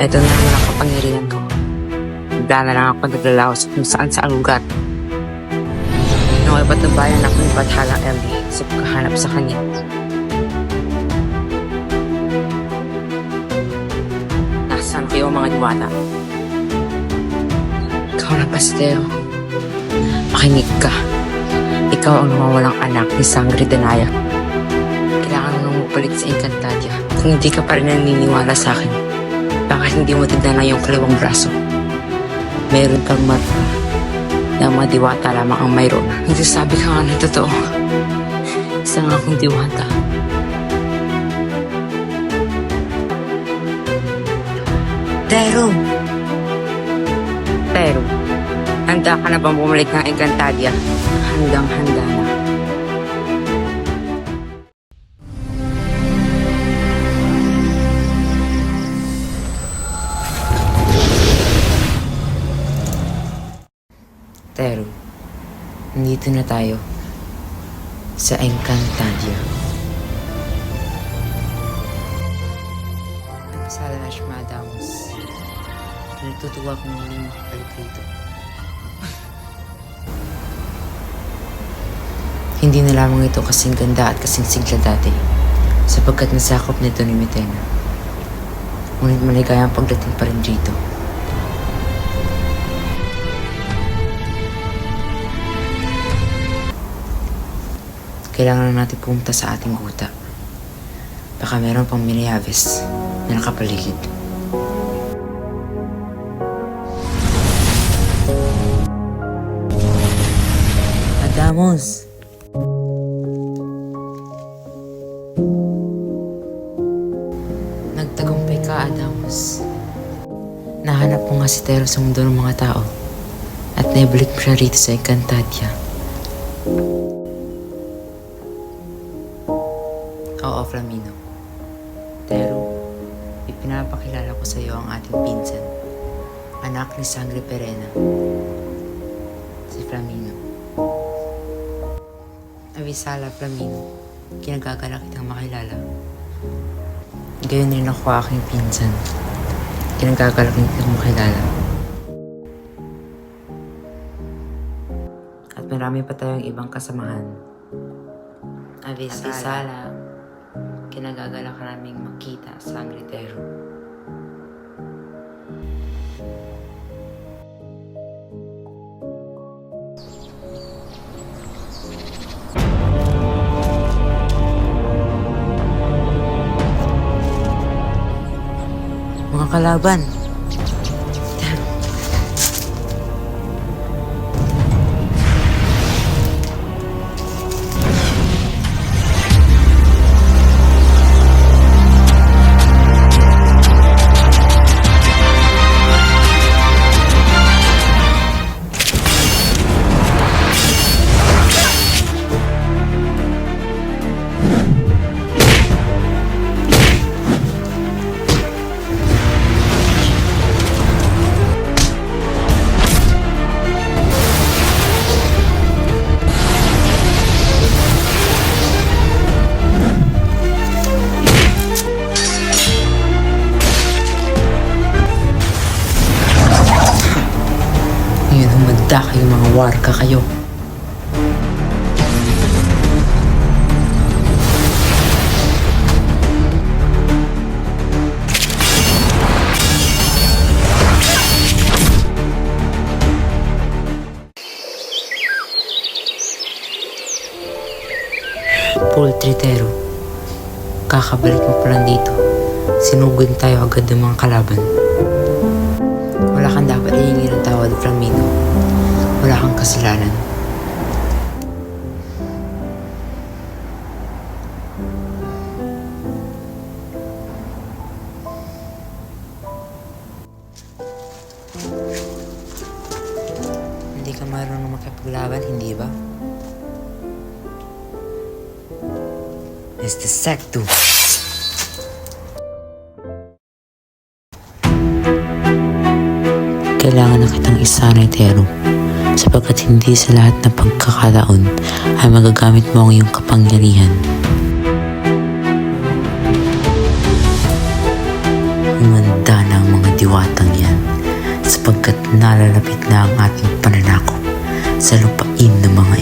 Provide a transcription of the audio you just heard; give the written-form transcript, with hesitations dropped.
Eto na naman ang kapangyarihan ko. Bigla na lang ako naglalaos kung saan sa lugar. Nung iba't ng bayan ako ni Bathala LD sa pagkahanap sa kanya. Nasaan kayo mga diwata? Ikaw na Pasteo. Makinig ka. Ikaw ang nawawalang anak ni Sangre Danaya. Kailangan mo nang mabalik sa Encantadia. Kung hindi ka pa rin naniniwala sa akin, bakit hindi mo tignan na yung kaliwang braso? Meron kang mata na mga diwata lamang ang mayroon. Nagsasabi ka nga na totoo. Isa nga akong diwata. Pero, handa ka na bang bumalik ng Encantadia? Handang-handa na. Pero, nandito na tayo sa Encantadia. Salash Madamos. Natutuwa kong muling makabalik dito. Hindi na lamang ito kasing ganda at kasing sigla dati, sapagkat nasakop nito ni Mitena. Ngunit maligayang pagdating pa rin dito. Kailangan na natin pumunta sa ating guta. Baka meron pang Miniaves na nakapaligid. Adamos! Nagtagumpay ka, Adamos. Nahanap mo nga si Tero sa mundo ng mga tao at naibalik mo siya rito sa Encantadia. Oo, Flamino. Pero, ipinapakilala ko sa iyo ang ating pinsan, anak ni Sangre Perena, si Flamino. Avisala, Flamino, kinagagalak kitang makilala. Gayon rin ako aking pinsan, kinagagalak kitang makilala. At marami pa tayong ibang kasamahan. Avisala, kinagagalak naming makita sa Angritero. Mga kalaban! Ngayon humanda kayong mga warka kayo. Poltritero, kakabalik mo pa lang dito. Sinugod tayo agad ng mga kalaban. Wala kang dapat ihingi ng tawad, Flamino. Wala kang kasalanan. Hindi ka marunong makipaglaban, hindi ba? It's the Sectum. Kailangan na kitang isanay, Tero, sapagkat hindi sa lahat ng pagkakataon ay magagamit mo ang iyong kapangyarihan. Humanda na ang mga sapagkat nalalapit na ang ating pananakop sa lupain ng mga